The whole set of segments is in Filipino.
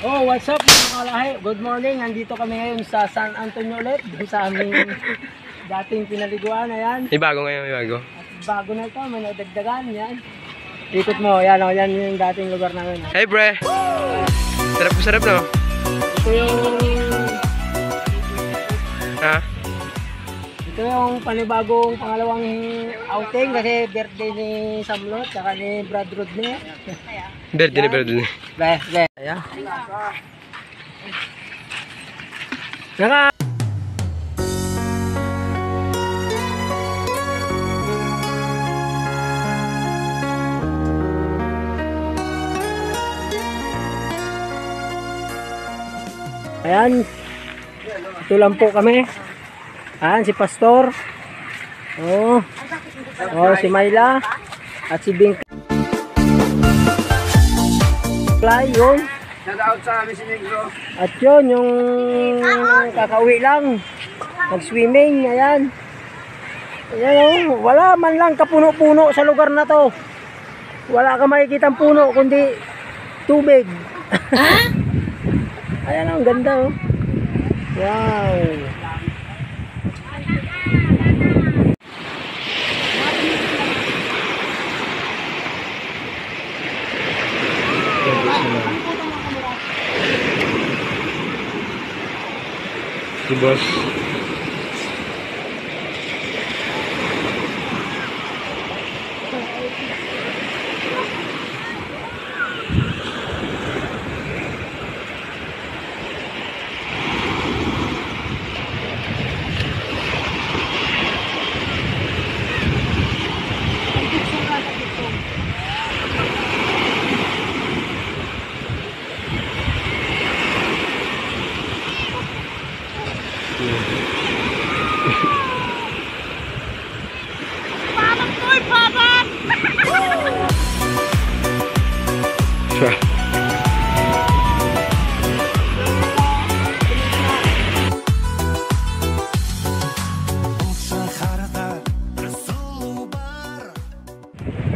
Oh, what's up mga kalahi? Good morning. Nandito kami ngayon sa San Antonio ulit. Doon sa aming dating pinaliguan. Ayan. May bago ngayon, may bago. At bago na ito. May nadagdagan. Yan. Ikot mo. Yan o. Yan yung dating lugar namin. Hey, bre! Sarap no? Ito yung... Ha? Ito yung panibagong pangalawang outing kasi birthday ni Samlot saka ni Brad Rodney. Birthday ni. Ayan. Naka Ayan. Ito lang po kami. Ayan si Pastor. Oh, si Mayla at si Bing. Yun. Shout sa amin si Negro. At yun, yung kakauwi lang. Nag-swimming, ayan. Ayan o, wala man lang kapuno-puno sa lugar na to. Wala ka makikitang puno, kundi tubig. Ayan o, ang ganda o. Wow. Si boss.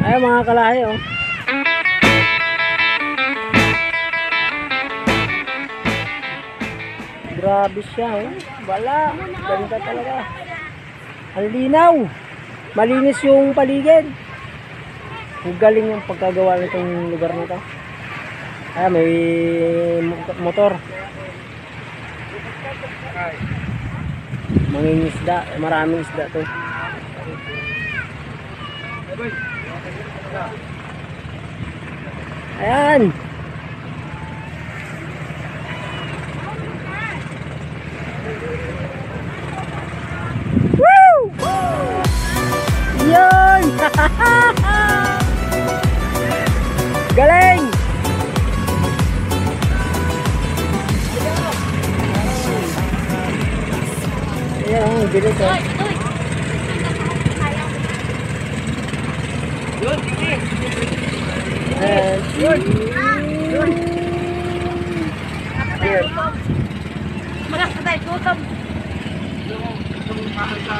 Ayan mga kalahi oh. Grabe siya oh. Wala, ganda talaga. Ang linaw. Malinis yung paligid. Ang galing yung pagkagawa nitong lugar na to. Ayan, may motor. Mangingisda, maraming isda to. Ayan. Woo! Yun! Galing! Ayan, bilis oh. Yun, sige. Yun! Yun. Magkakatay, tutom. Yung mahal sa